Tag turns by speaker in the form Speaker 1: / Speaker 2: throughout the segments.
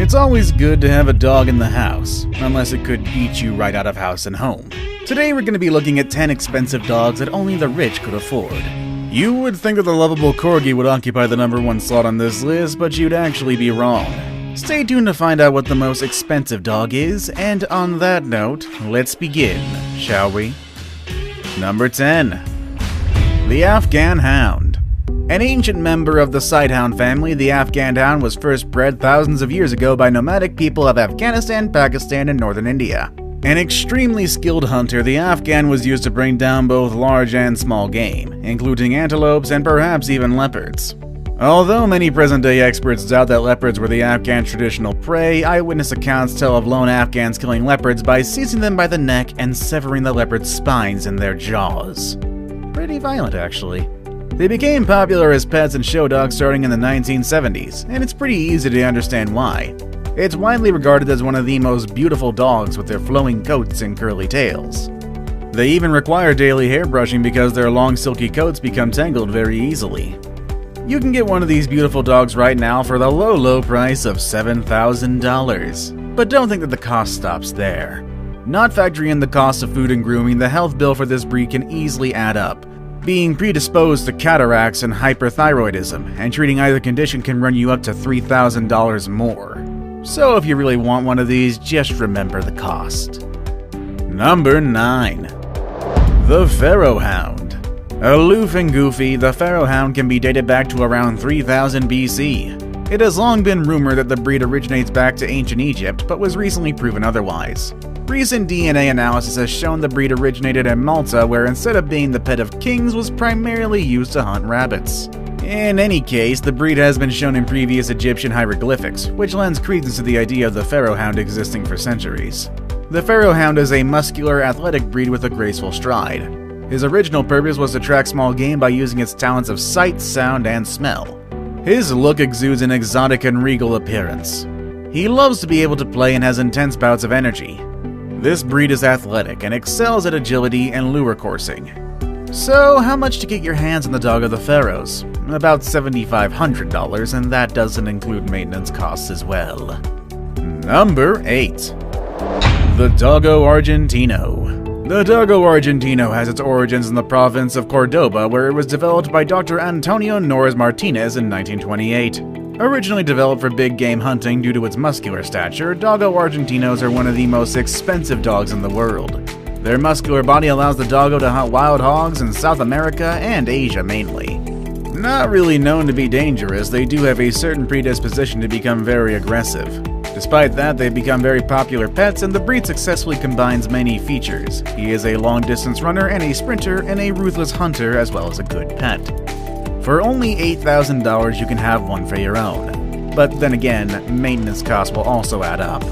Speaker 1: It's always good to have a dog in the house, unless it could eat you right out of house and home. Today we're going to be looking at 10 expensive dogs that only the rich could afford. You would think that the lovable Corgi would occupy the #1 slot on this list, but you'd actually be wrong. Stay tuned to find out what the most expensive dog is, and on that note, let's begin, shall we? Number 10. The Afghan Hound. An ancient member of the Sighthound family, the Afghan Hound was first bred thousands of years ago by nomadic people of Afghanistan, Pakistan, and northern India. An extremely skilled hunter, the Afghan was used to bring down both large and small game, including antelopes and perhaps even leopards. Although many present-day experts doubt that leopards were the Afghan traditional prey, eyewitness accounts tell of lone Afghans killing leopards by seizing them by the neck and severing the leopard's spines in their jaws. Pretty violent, actually. They became popular as pets and show dogs starting in the 1970s, and it's pretty easy to understand why. It's widely regarded as one of the most beautiful dogs with their flowing coats and curly tails. They even require daily hair brushing because their long silky coats become tangled very easily. You can get one of these beautiful dogs right now for the low price of $7,000. But don't think that the cost stops there. Not factoring in the cost of food and grooming, the health bill for this breed can easily add up. Being predisposed to cataracts and hyperthyroidism, and treating either condition can run you up to $3,000 more. So if you really want one of these, just remember the cost. Number 9. The Pharaoh Hound. Aloof and goofy, the Pharaoh Hound can be dated back to around 3000 BC. It has long been rumored that the breed originates back to ancient Egypt, but was recently proven otherwise. Recent DNA analysis has shown the breed originated in Malta, where instead of being the pet of kings, was primarily used to hunt rabbits. In any case, the breed has been shown in previous Egyptian hieroglyphics, which lends credence to the idea of the Pharaoh Hound existing for centuries. The Pharaoh Hound is a muscular, athletic breed with a graceful stride. His original purpose was to track small game by using its talents of sight, sound, and smell. His look exudes an exotic and regal appearance. He loves to be able to play and has intense bouts of energy. This breed is athletic and excels at agility and lure coursing. So, how much to get your hands on the dog of the Pharaohs? About $7,500, and that doesn't include maintenance costs as well. Number 8. The Dogo Argentino. The Dogo Argentino has its origins in the province of Cordoba, where it was developed by Dr. Antonio Norris Martinez in 1928. Originally developed for big game hunting due to its muscular stature, Dogo Argentinos are one of the most expensive dogs in the world. Their muscular body allows the doggo to hunt wild hogs in South America and Asia mainly. Not really known to be dangerous, they do have a certain predisposition to become very aggressive. Despite that, they've become very popular pets, and the breed successfully combines many features. He is a long-distance runner and a sprinter, and a ruthless hunter as well as a good pet. For only $8,000 you can have one for your own. But then again, maintenance costs will also add up.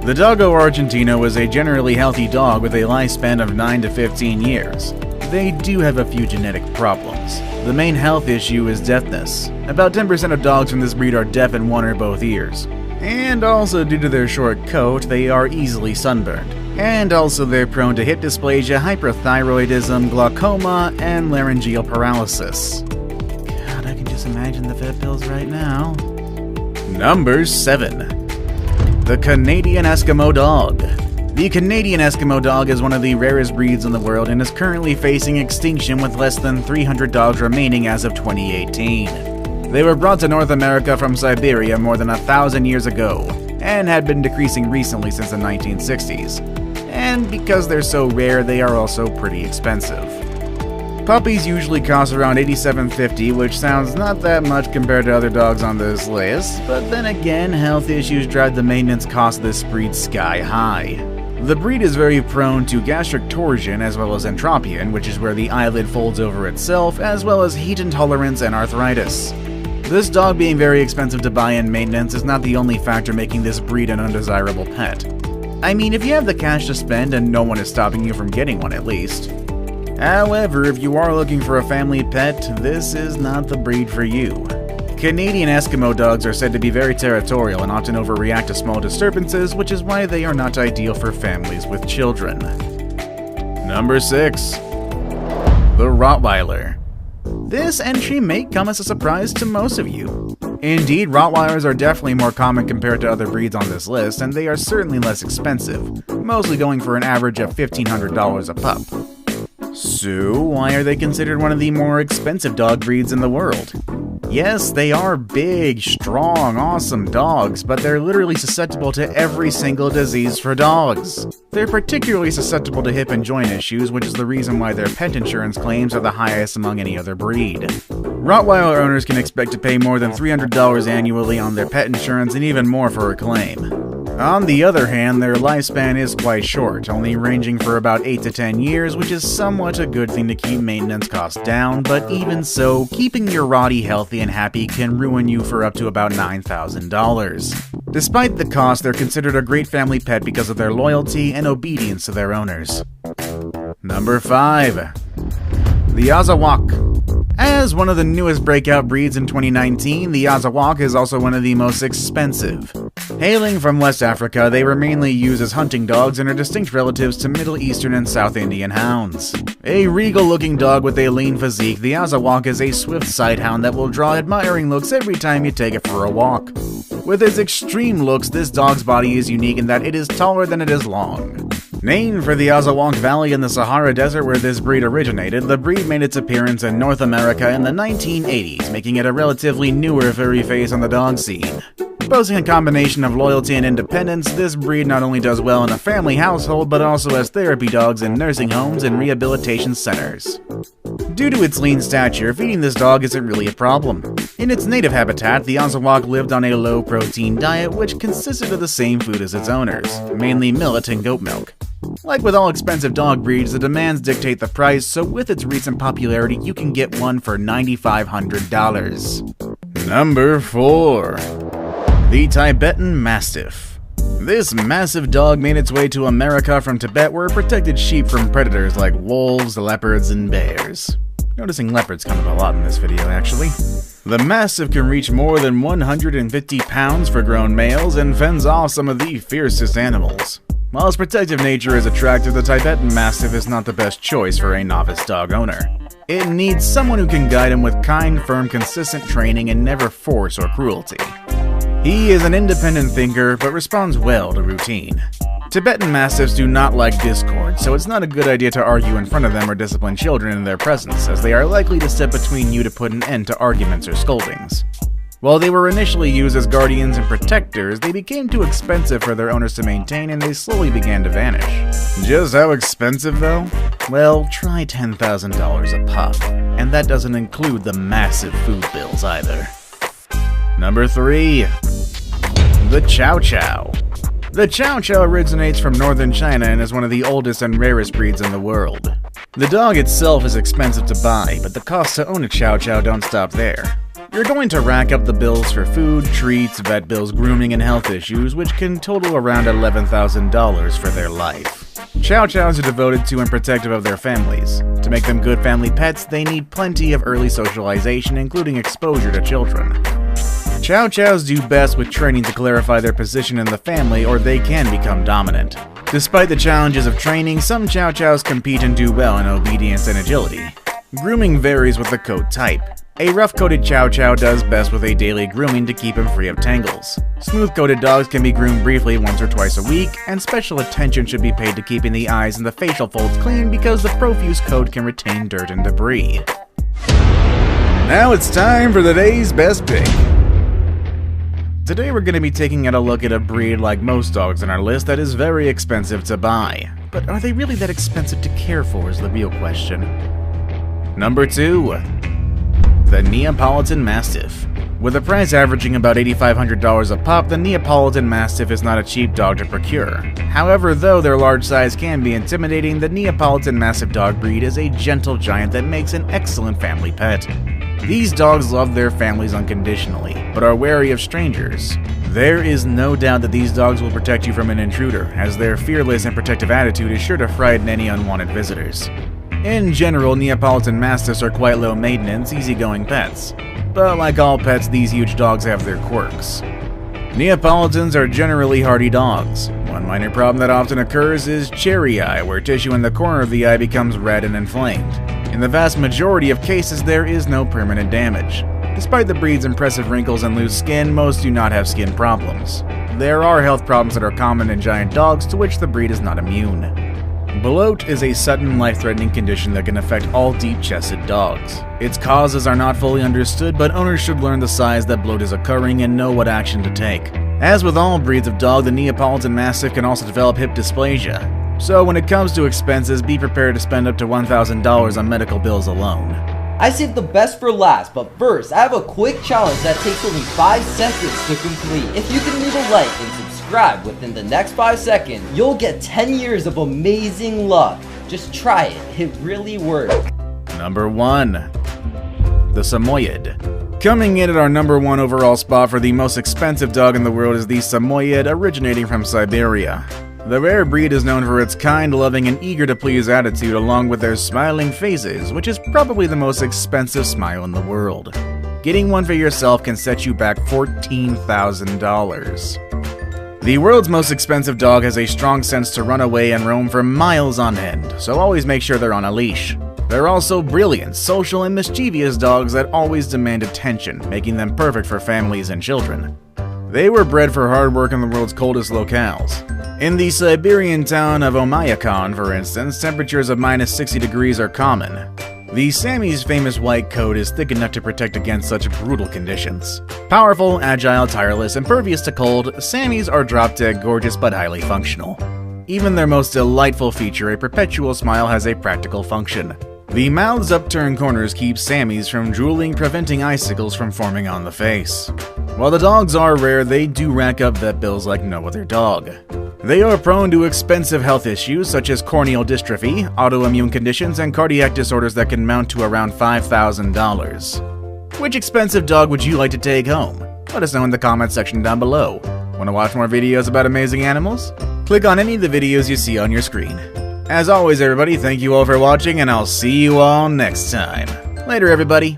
Speaker 1: The Dogo Argentino is a generally healthy dog with a lifespan of 9 to 15 years. They do have a few genetic problems. The main health issue is deafness. About 10% of dogs from this breed are deaf in one or both ears. And also due to their short coat, they are easily sunburned. And also they're prone to hip dysplasia, hyperthyroidism, glaucoma, and laryngeal paralysis. I can just imagine the vet bills right now. Number 7. The Canadian Eskimo Dog. The Canadian Eskimo Dog is one of the rarest breeds in the world and is currently facing extinction with less than 300 dogs remaining as of 2018. They were brought to North America from Siberia more than 1,000 years ago, and had been decreasing recently since the 1960s. And because they're so rare, they are also pretty expensive. Puppies usually cost around $87.50, which sounds not that much compared to other dogs on this list, but then again, health issues drive the maintenance cost of this breed sky high. The breed is very prone to gastric torsion as well as entropion, which is where the eyelid folds over itself, as well as heat intolerance and arthritis. This dog being very expensive to buy and maintenance is not the only factor making this breed an undesirable pet. I mean, if you have the cash to spend and no one is stopping you from getting one at least. However, if you are looking for a family pet, this is not the breed for you. Canadian Eskimo dogs are said to be very territorial and often overreact to small disturbances, which is why they are not ideal for families with children. Number 6. The Rottweiler. This entry may come as a surprise to most of you. Indeed, Rottweilers are definitely more common compared to other breeds on this list, and they are certainly less expensive, mostly going for an average of $1,500 a pup. So, why are they considered one of the more expensive dog breeds in the world? Yes, they are big, strong, awesome dogs, but they're literally susceptible to every single disease for dogs. They're particularly susceptible to hip and joint issues, which is the reason why their pet insurance claims are the highest among any other breed. Rottweiler owners can expect to pay more than $300 annually on their pet insurance and even more for a claim. On the other hand, their lifespan is quite short, only ranging for about 8 to 10 years, which is somewhat a good thing to keep maintenance costs down, but even so, keeping your Rottie healthy and happy can ruin you for up to about $9,000. Despite the cost, they're considered a great family pet because of their loyalty and obedience to their owners. Number 5. The Azawak. As one of the newest breakout breeds in 2019, the Azawak is also one of the most expensive. Hailing from West Africa, they were mainly used as hunting dogs and are distinct relatives to Middle Eastern and South Indian hounds. A regal-looking dog with a lean physique, the Azawak is a swift sighthound that will draw admiring looks every time you take it for a walk. With its extreme looks, this dog's body is unique in that it is taller than it is long. Named for the Azawak Valley in the Sahara Desert where this breed originated, the breed made its appearance in North America in the 1980s, making it a relatively newer furry face on the dog scene. Boasting a combination of loyalty and independence, this breed not only does well in a family household, but also as therapy dogs in nursing homes and rehabilitation centers. Due to its lean stature, feeding this dog isn't really a problem. In its native habitat, the Azawak lived on a low-protein diet which consisted of the same food as its owners, mainly millet and goat milk. Like with all expensive dog breeds, the demands dictate the price, so with its recent popularity, you can get one for $9,500. Number 4. The Tibetan Mastiff. This massive dog made its way to America from Tibet where it protected sheep from predators like wolves, leopards, and bears. Noticing leopards come up a lot in this video, actually. The Mastiff can reach more than 150 pounds for grown males and fends off some of the fiercest animals. While its protective nature is attractive, the Tibetan Mastiff is not the best choice for a novice dog owner. It needs someone who can guide him with kind, firm, consistent training and never force or cruelty. He is an independent thinker, but responds well to routine. Tibetan Mastiffs do not like discord, so it's not a good idea to argue in front of them or discipline children in their presence, as they are likely to step between you to put an end to arguments or scoldings. While they were initially used as guardians and protectors, they became too expensive for their owners to maintain and they slowly began to vanish. Just how expensive though? Well, try $10,000 a pup, and that doesn't include the massive food bills either. Number 3. The Chow Chow. The Chow Chow originates from northern China and is one of the oldest and rarest breeds in the world. The dog itself is expensive to buy, but the costs to own a Chow Chow don't stop there. You're going to rack up the bills for food, treats, vet bills, grooming, and health issues, which can total around $11,000 for their life. Chow Chows are devoted to and protective of their families. To make them good family pets, they need plenty of early socialization, including exposure to children. Chow Chows do best with training to clarify their position in the family, or they can become dominant. Despite the challenges of training, some Chow Chows compete and do well in obedience and agility. Grooming varies with the coat type. A rough-coated Chow Chow does best with a daily grooming to keep him free of tangles. Smooth-coated dogs can be groomed briefly once or twice a week, and special attention should be paid to keeping the eyes and the facial folds clean because the profuse coat can retain dirt and debris. Now it's time for the day's best pick. Today we're going to be taking a look at a breed like most dogs on our list that is very expensive to buy. But are they really that expensive to care for is the real question. Number 2. The Neapolitan Mastiff. With a price averaging about $8,500 a pup, the Neapolitan Mastiff is not a cheap dog to procure. However, though their large size can be intimidating, the Neapolitan Mastiff dog breed is a gentle giant that makes an excellent family pet. These dogs love their families unconditionally, but are wary of strangers. There is no doubt that these dogs will protect you from an intruder, as their fearless and protective attitude is sure to frighten any unwanted visitors. In general, Neapolitan Mastiffs are quite low maintenance, easygoing pets. But like all pets, these huge dogs have their quirks. Neapolitans are generally hardy dogs. One minor problem that often occurs is cherry eye, where tissue in the corner of the eye becomes red and inflamed. In the vast majority of cases, there is no permanent damage. Despite the breed's impressive wrinkles and loose skin, most do not have skin problems. There are health problems that are common in giant dogs to which the breed is not immune. Bloat is a sudden, life-threatening condition that can affect all deep-chested dogs. Its causes are not fully understood, but owners should learn the signs that bloat is occurring and know what action to take. As with all breeds of dog, the Neapolitan Mastiff can also develop hip dysplasia. So when it comes to expenses, be prepared to spend up to $1,000 on medical bills alone.
Speaker 2: I saved the best for last, but first, I have a quick challenge that takes only 5 seconds to complete. If you can leave a like and subscribe within the next 5 seconds, you'll get 10 years of amazing luck. Just try it, it really works.
Speaker 1: Number 1. The Samoyed. Coming in at our number 1 overall spot for the most expensive dog in the world is the Samoyed, originating from Siberia. The rare breed is known for its kind, loving, and eager-to-please attitude, along with their smiling faces, which is probably the most expensive smile in the world. Getting one for yourself can set you back $14,000. The world's most expensive dog has a strong sense to run away and roam for miles on end, so always make sure they're on a leash. They're also brilliant, social, and mischievous dogs that always demand attention, making them perfect for families and children. They were bred for hard work in the world's coldest locales. In the Siberian town of Oymyakon, for instance, temperatures of minus 60 degrees are common. The Sammy's famous white coat is thick enough to protect against such brutal conditions. Powerful, agile, tireless, impervious to cold, Sammys are drop-dead gorgeous but highly functional. Even their most delightful feature, a perpetual smile, has a practical function. The mouth's upturned corners keep Sammys from drooling, preventing icicles from forming on the face. While the dogs are rare, they do rack up vet bills like no other dog. They are prone to expensive health issues such as corneal dystrophy, autoimmune conditions, and cardiac disorders that can mount to around $5,000. Which expensive dog would you like to take home? Let us know in the comments section down below. Want to watch more videos about amazing animals? Click on any of the videos you see on your screen. As always, everybody, thank you all for watching, and I'll see you all next time. Later, everybody.